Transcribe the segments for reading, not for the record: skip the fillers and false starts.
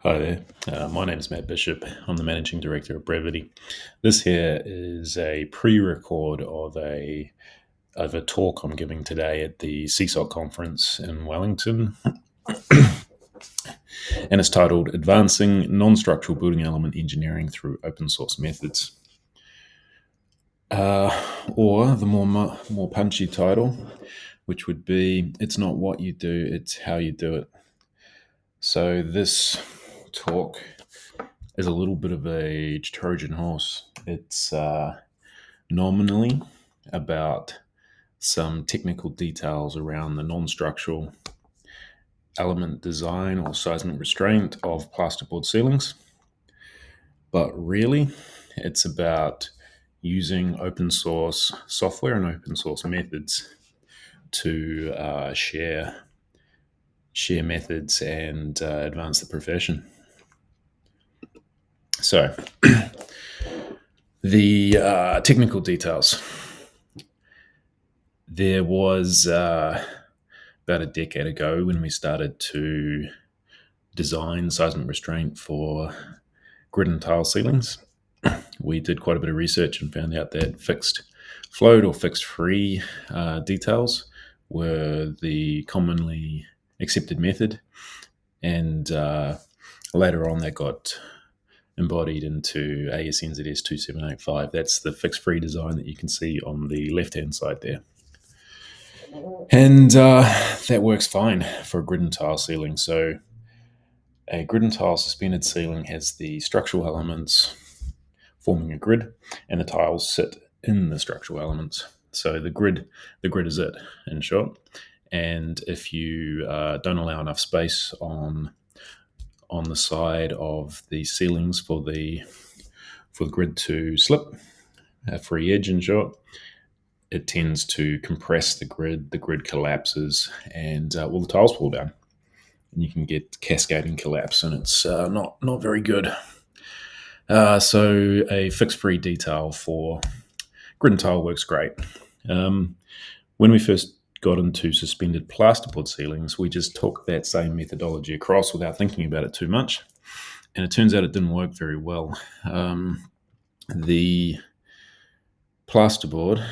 Hi there. My name is Matt Bishop. I'm the Managing Director of Brevity. This here is a pre-record of a talk I'm giving today at the SESOC conference in Wellington, and it's titled "Advancing Non-Structural Building Element Engineering Through Open Source Methods," or the more punchy title, which would be "It's not what you do, it's how you do it." So this talk is a little bit of a Trojan horse. It's nominally about some technical details around the non-structural element design or seismic restraint of plasterboard ceilings, but really it's about using open source software and open source methods to share methods and advance the profession. So the technical details. There was about a decade ago when we started to design seismic restraint for grid and tile ceilings. We did quite a bit of research and found out that fixed float or fixed free details were the commonly accepted method. And later on, that got embodied into ASNZS 2785. That's the fixed free design that you can see on the left-hand side there. And that works fine for a grid and tile ceiling. So a grid and tile suspended ceiling has the structural elements forming a grid, and the tiles sit in the structural elements. So the grid is it, in short. And if you don't allow enough space on the side of the ceilings for the grid to slip, a free edge, in short, it tends to compress the grid collapses, and the tiles fall down. And you can get cascading collapse, and it's not very good. So a fixed free detail for grid and tile works great. When we first got into suspended plasterboard ceilings, we just took that same methodology across without thinking about it too much, and it turns out it didn't work very well. The plasterboard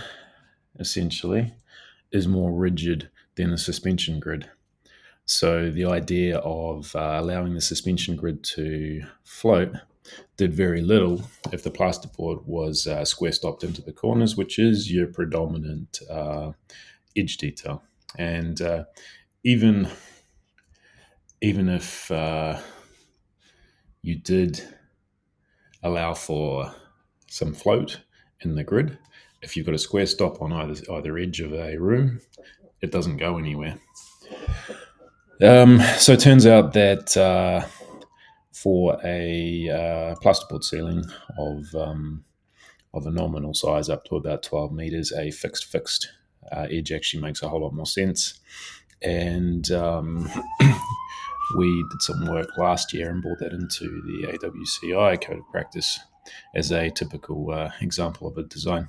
essentially is more rigid than the suspension grid. So the idea of allowing the suspension grid to float did very little if the plasterboard was square stopped into the corners, which is your predominant edge detail. And even if you did allow for some float in the grid, if you've got a square stop on either edge of a room, it doesn't go anywhere. So it turns out that for a plasterboard ceiling of a nominal size up to about 12 meters, a fixed edge actually makes a whole lot more sense. And we did some work last year and brought that into the AWCI code of practice as a typical example of a design.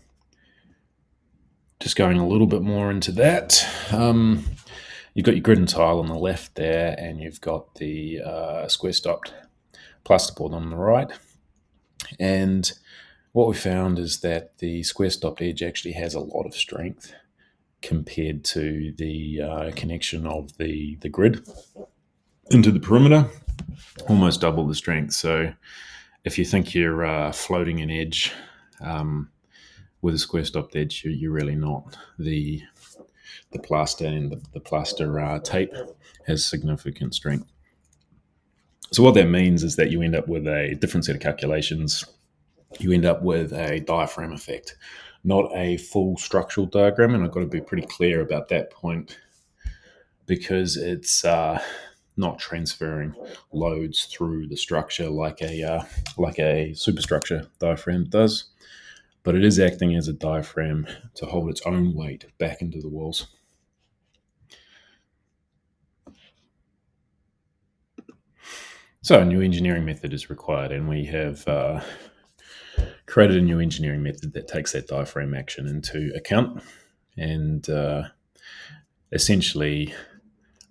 Just going a little bit more into that. You've got your grid and tile on the left there, and you've got the square stopped plasterboard on the right. And what we found is that the square stopped edge actually has a lot of strength compared to the connection of the grid into the perimeter, almost double the strength. So if you think you're floating an edge with a square stopped edge, you're really not. The plaster and the plaster tape has significant strength. So what that means is that you end up with a different set of calculations. You end up with a diaphragm effect, not a full structural diagram. And I've got to be pretty clear about that point because it's not transferring loads through the structure like a superstructure diaphragm does, but it is acting as a diaphragm to hold its own weight back into the walls. So a new engineering method is required, and we have created a new engineering method that takes that diaphragm action into account and essentially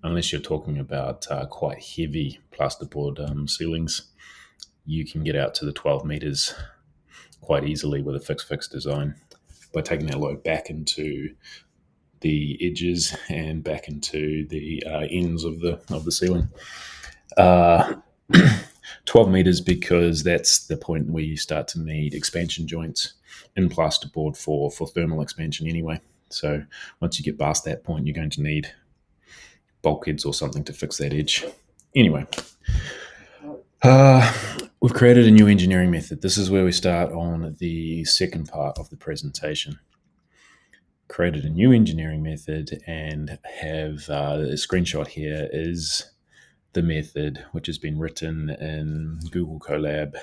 unless you're talking about quite heavy plasterboard ceilings, you can get out to the 12 meters quite easily with a fixed design by taking that load back into the edges and back into the ends of the ceiling. Uh, 12 meters because that's the point where you start to need expansion joints in plasterboard for thermal expansion anyway. So once you get past that point, you're going to need bulkheads or something to fix that edge. Anyway, we've created a new engineering method. This is where we start on the second part of the presentation. Created a new engineering method and have a screenshot here is the method which has been written in Google Colab,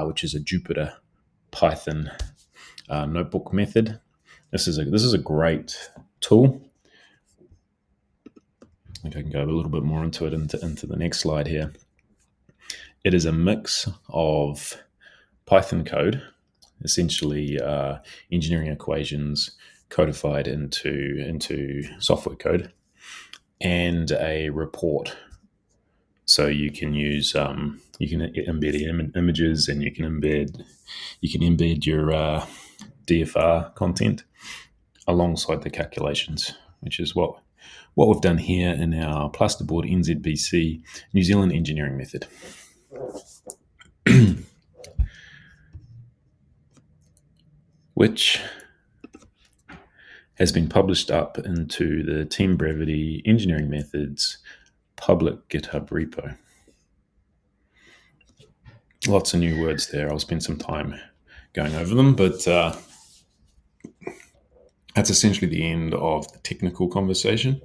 which is a Jupyter Python notebook method. This is a great tool. I think I can go a little bit more into it into the next slide here. It is a mix of Python code, essentially engineering equations codified into software code, and a report. So you can use you can embed images, and you can embed your DFR content alongside the calculations, which is what we've done here in our plasterboard NZBC New Zealand engineering method. Which has been published up into the Team Brevity Engineering Methods public GitHub repo. Lots of new words there. I'll spend some time going over them, but that's essentially the end of the technical conversation.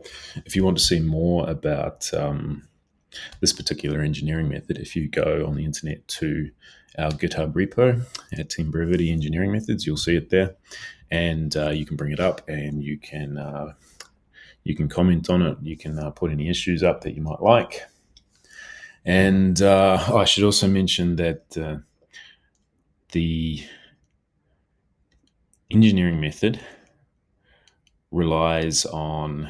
If you want to see more about this particular engineering method, if you go on the internet to our GitHub repo at Team Brevity Engineering Methods, you'll see it there, and you can bring it up, and you can comment on it. You can put any issues up that you might like. And I should also mention that the engineering method relies on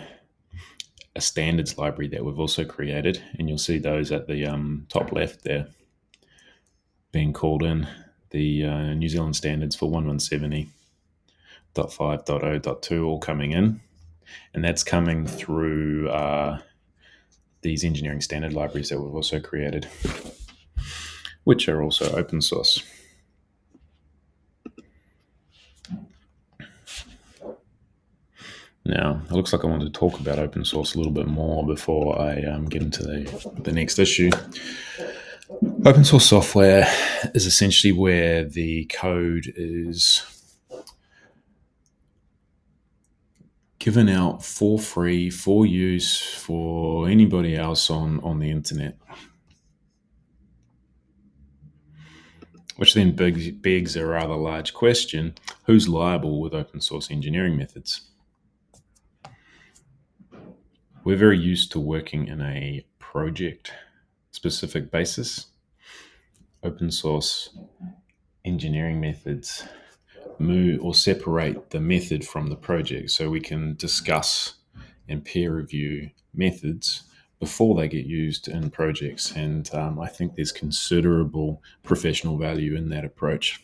a standards library that we've also created, and you'll see those at the top left there being called in, the New Zealand standards for 1170.5.0.2 all coming in, and that's coming through these engineering standard libraries that we've also created, which are also open source. Now, it looks like I want to talk about open source a little bit more before I get into the next issue. Open source software is essentially where the code is given out for free, for use, for anybody else on the internet. Which then begs a rather large question: who's liable with open source engineering methods? We're very used to working in a project-specific basis. Open source engineering methods move or separate the method from the project, so we can discuss and peer review methods before they get used in projects. And I think there's considerable professional value in that approach.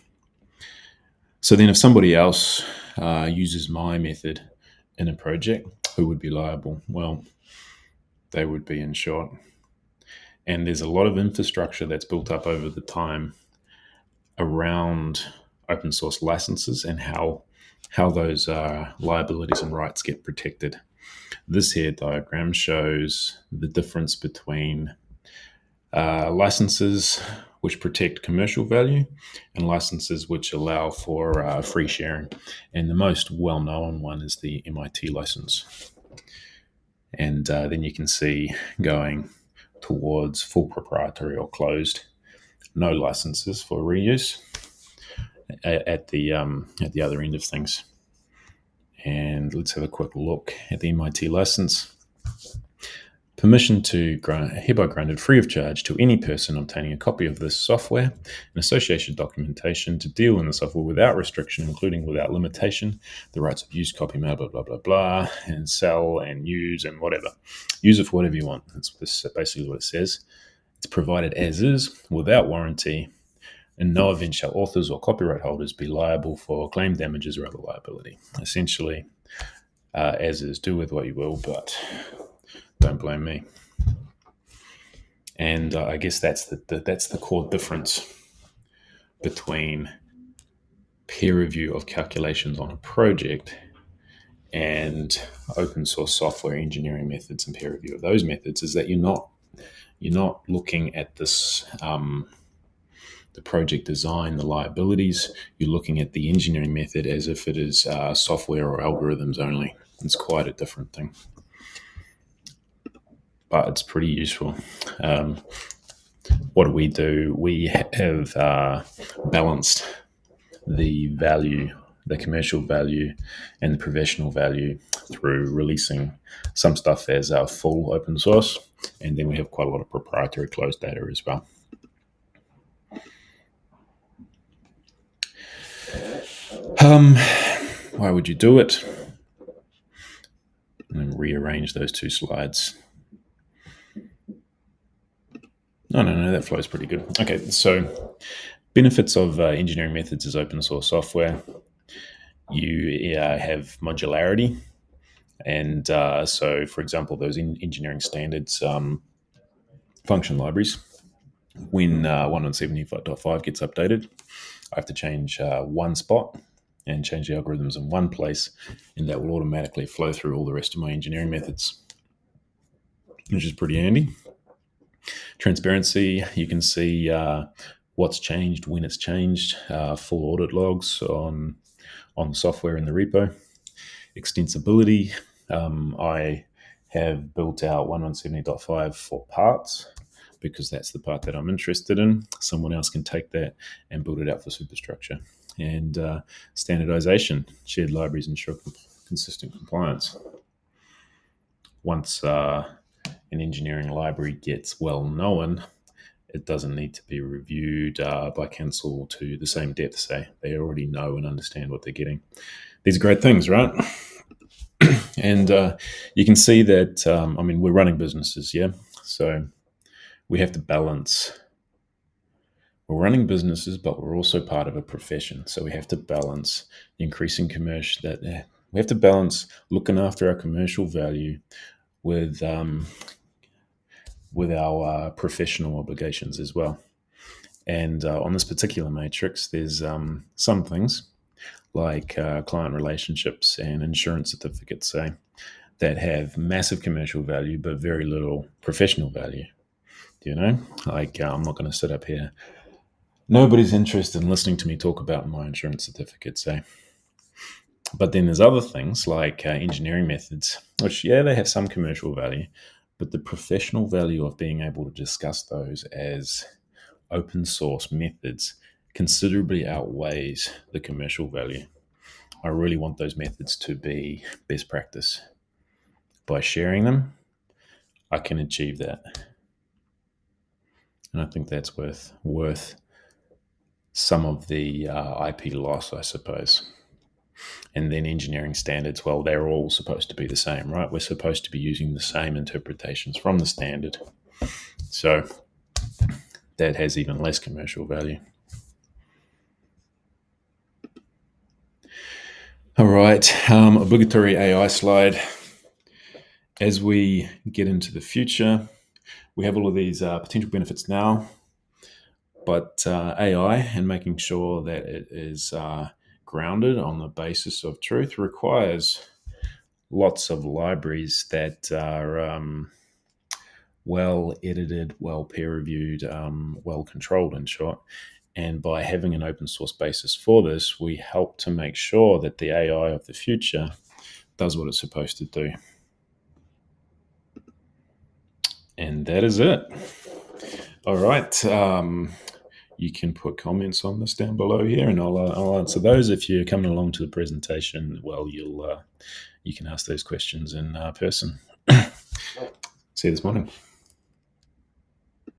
So then if somebody else uses my method in a project, who would be liable? Well, they would be, in short. And there's a lot of infrastructure that's built up over the time around open source licenses and how those liabilities and rights get protected. This here diagram shows the difference between licenses which protect commercial value and licenses which allow for free sharing. And the most well-known one is the MIT license. And then you can see going towards full proprietary or closed, no licenses for reuse at the other end of things. And let's have a quick look at the MIT license. Permission to grant hereby granted free of charge to any person obtaining a copy of this software and association documentation to deal in the software without restriction, including without limitation, the rights of use, copy, mail, blah, blah, blah, blah, and sell and use and whatever. Use it for whatever you want. That's basically what it says. It's provided as is, without warranty. In no event shall authors or copyright holders be liable for claim damages or other liability. Essentially, as is, do with what you will, but don't blame me. And I guess that's the core difference between peer review of calculations on a project and open source software engineering methods and peer review of those methods, is that you're not looking at this the project design, the liabilities. You're looking at the engineering method as if it is software or algorithms only. It's quite a different thing, but it's pretty useful. What do? We have balanced the value, the commercial value, and the professional value through releasing some stuff as full open source, and then we have quite a lot of proprietary closed data as well. Why would you do it? And then rearrange those two slides. No, that flows pretty good. Okay, so benefits of engineering methods as open source software. You have modularity. And so, for example, those engineering standards function libraries, when 1.75.5 gets updated, I have to change one spot and change the algorithms in one place, and that will automatically flow through all the rest of my engineering methods, which is pretty handy. Transparency, you can see what's changed, when it's changed, full audit logs on the software in the repo. Extensibility, I have built out 1.70.5 for parts because that's the part that I'm interested in. Someone else can take that and build it out for superstructure. And standardization, shared libraries ensure consistent compliance. Once an engineering library gets well known, it doesn't need to be reviewed by council to the same depth, say. They already know and understand what they're getting. These are great things, right? And you can see that, we're running businesses, yeah? So we have to balance. We're running businesses, but we're also part of a profession. So we have to balance increasing commercial, we have to balance looking after our commercial value with our professional obligations as well. And on this particular matrix, there's some things like client relationships and insurance certificates, say, that have massive commercial value but very little professional value. You know, like I'm not going to sit up here. Nobody's interested in listening to me talk about my insurance certificates, say. But then there's other things like engineering methods, which, yeah, they have some commercial value, but the professional value of being able to discuss those as open source methods considerably outweighs the commercial value. I really want those methods to be best practice. By sharing them, I can achieve that. And I think that's worth some of the IP loss, I suppose. And then engineering standards, well, they're all supposed to be the same, right? We're supposed to be using the same interpretations from the standard. So that has even less commercial value. All right, obligatory AI slide. As we get into the future, we have all of these potential benefits now, but AI and making sure that it is grounded on the basis of truth requires lots of libraries that are well edited, well peer reviewed, well controlled, in short. And by having an open source basis for this, we help to make sure that the AI of the future does what it's supposed to do. And that is it. All right. You can put comments on this down below here, and I'll answer those. If you're coming along to the presentation, well, you can ask those questions in person. See you this morning.